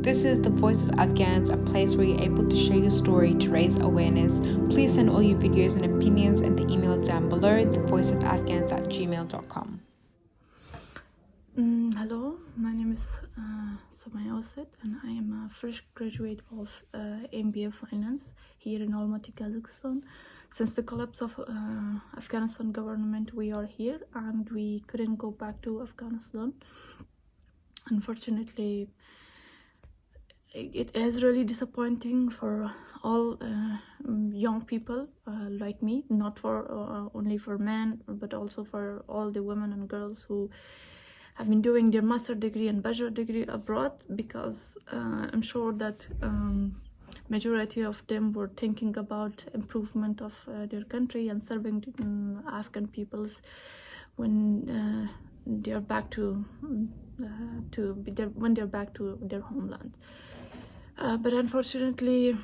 This is The Voice of Afghans, a place where you're able to share your story to raise awareness. Please send all your videos and opinions in the email down below, thevoiceofafghans@gmail.com. Hello, my name is Sumaya Osit, and I am a fresh graduate of MBA Finance here in Almaty, Kazakhstan. Since the collapse of Afghanistan government, we are here and we couldn't go back to Afghanistan. Unfortunately, it is really disappointing for all young people like me, not for only for men, but also for all the women and girls who have been doing their master degree and bachelor degree abroad, because I'm sure that majority of them were thinking about improvement of their country and serving Afghan peoples when they're back to when they're back to their homeland. But unfortunately,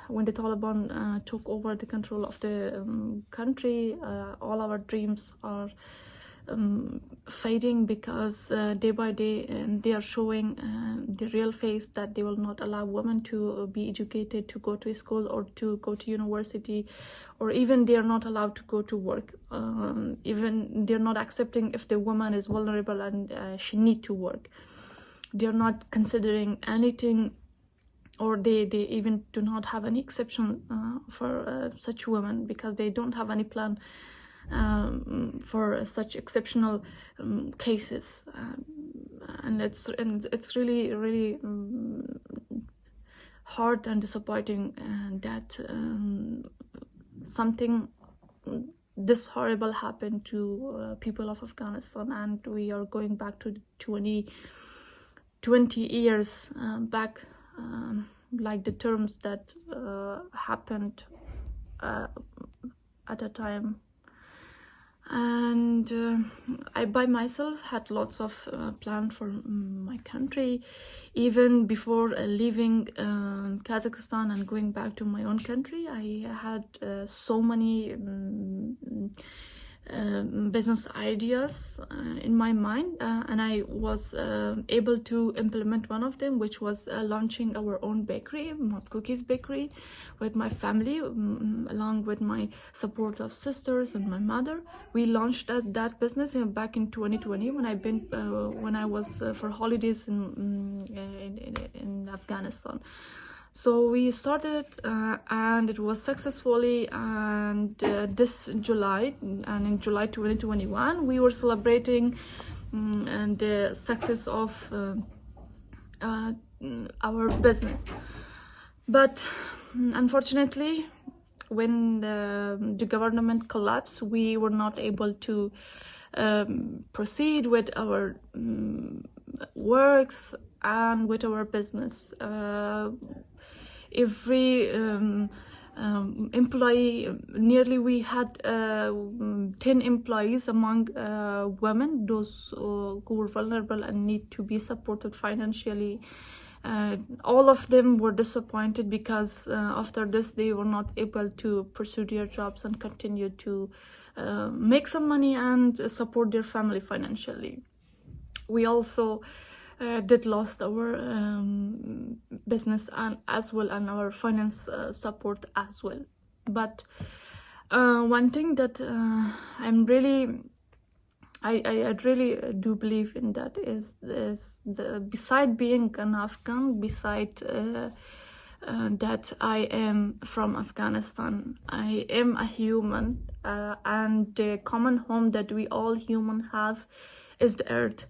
when the Taliban took over the control of the country, all our dreams are fading, because day by day they are showing the real face that they will not allow women to be educated, to go to school or to go to university, or even they are not allowed to go to work. Even they're not accepting if the woman is vulnerable and she need to work. They're not considering anything, or they even do not have any exception for such women, because they don't have any plan for such exceptional cases, and it's really hard and disappointing that something this horrible happened to people of Afghanistan, and we are going back to 20 years back, like the terms that happened at a time. And I by myself had lots of plans for my country, even before leaving Kazakhstan and going back to my own country. I had so many business ideas in my mind, and I was able to implement one of them, which was launching our own bakery, Mop Cookies Bakery, with my family, along with my support of sisters and my mother. We launched that business back in 2020 when I was for holidays in Afghanistan. So we started and it was successfully, and this July, and in July 2021 we were celebrating and the success of our business. But unfortunately, when the government collapsed, we were not able to proceed with our works and with our business. Every employee, nearly we had 10 employees among women, those who were vulnerable and need to be supported financially. All of them were disappointed, because after this they were not able to pursue their jobs and continue to make some money and support their family financially. We also did lost our business and as well, and our finance support as well. But one thing that I really do believe in, that is beside being an Afghan, beside that I am from Afghanistan, I am a human, and the common home that we all human have is the earth.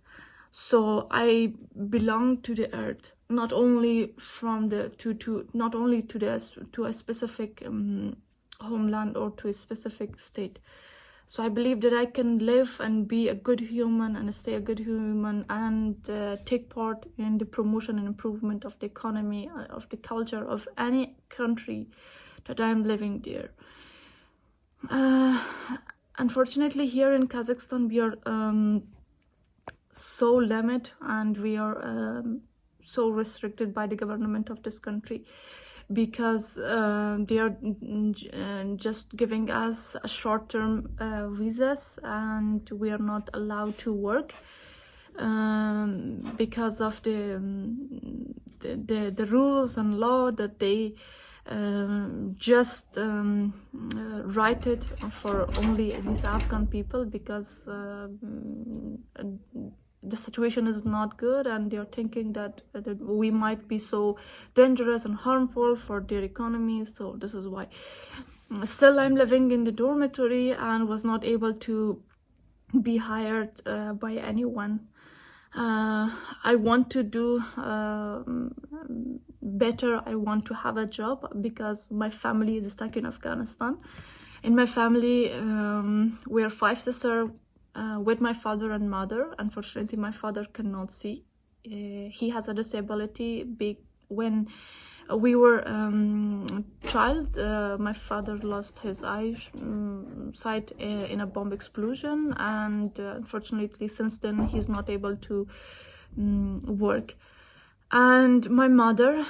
So I belong to the earth, not only from the to a specific homeland or to a specific state. So I believe that I can live and be a good human and stay a good human, and take part in the promotion and improvement of the economy, of the culture of any country that I'm living there. Unfortunately, here in Kazakhstan, we are so limited, and we are so restricted by the government of this country, because they are just giving us a short-term visas, and we are not allowed to work. because of the rules and law that they just write it for only these Afghan people, because the situation is not good, and they're thinking that we might be so dangerous and harmful for their economy. So this is why. Still, I'm living in the dormitory and was not able to be hired by anyone. I want to do better. I want to have a job because my family is stuck in Afghanistan. In my family, we are 5 sisters with my father and mother. Unfortunately, my father cannot see. He has a disability. When we were child, my father lost his sight in a bomb explosion, and unfortunately since then he's not able to work. And my mother,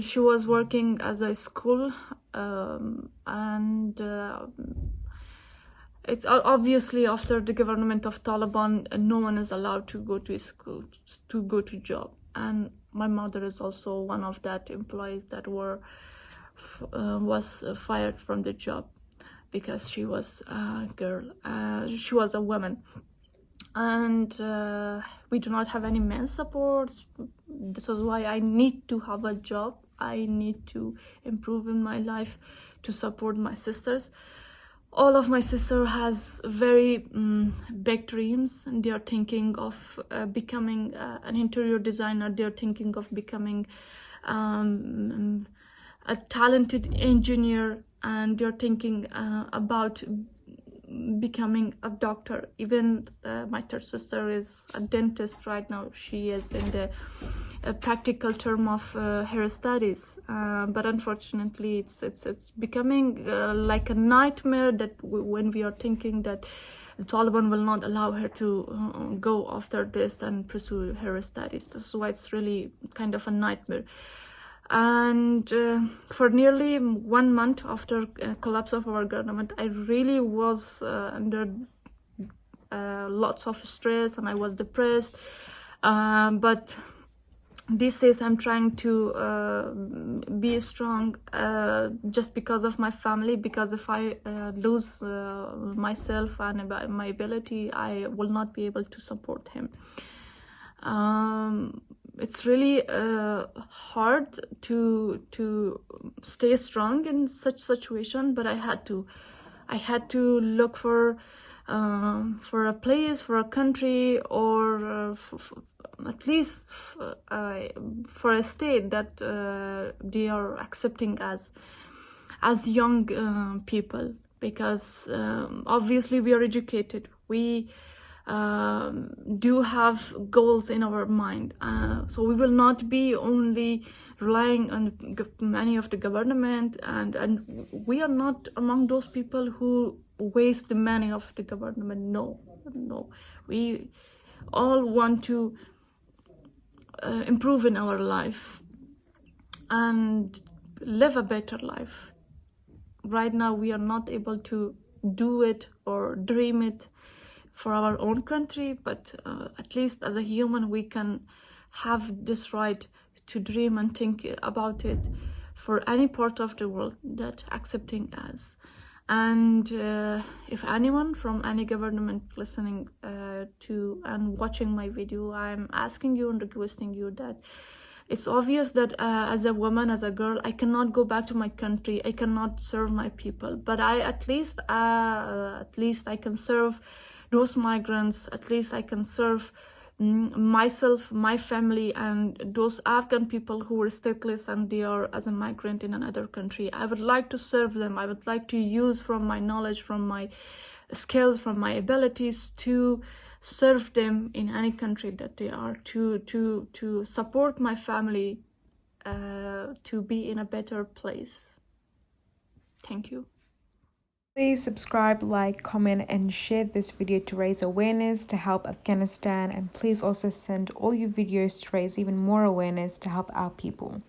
she was working as a school, and it's obviously after the government of Taliban, no one is allowed to go to school, to go to job. And my mother is also one of that employees that was fired from the job because she was a girl. She was a woman, and we do not have any man support. This is why I need to have a job. I need to improve in my life to support my sisters. All of my sister has very big dreams, and they are thinking of becoming an interior designer. They are thinking of becoming a talented engineer, and they are thinking about becoming a doctor. Even my third sister is a dentist right now. She is in the practical term of her studies, but unfortunately it's becoming like a nightmare that when we are thinking that the Taliban will not allow her to go after this and pursue her studies. This is why it's really kind of a nightmare. And for nearly 1 month after collapse of our government, I really was under lots of stress, and I was depressed, but these days I'm trying to be strong, just because of my family, because if I lose myself and my ability, I will not be able to support him. It's really hard to stay strong in such situation, but I had to look for a place, for a country, or at least for a state that they are accepting as young people, because obviously we are educated, we do have goals in our mind, so we will not be only relying on many of the government, and we are not among those people who waste the money of the government. No, we all want to improve in our life and live a better life. Right now we are not able to do it or dream it for our own country, but at least as a human we can have this right to dream and think about it for any part of the world that accepting us. And if anyone from any government listening to and watching my video, I'm asking you and requesting you that it's obvious that as a woman, as a girl, I cannot go back to my country, I cannot serve my people, but at least I can serve those migrants. At least I can serve myself, my family, and those Afghan people who were stateless and they are as a migrant in another country. I would like to serve them. I would like to use from my knowledge, from my skills, from my abilities to serve them in any country that they are, to support my family to be in a better place. Thank you. Please subscribe, like, comment, and share this video to raise awareness to help Afghanistan. And please also send all your videos to raise even more awareness to help our people.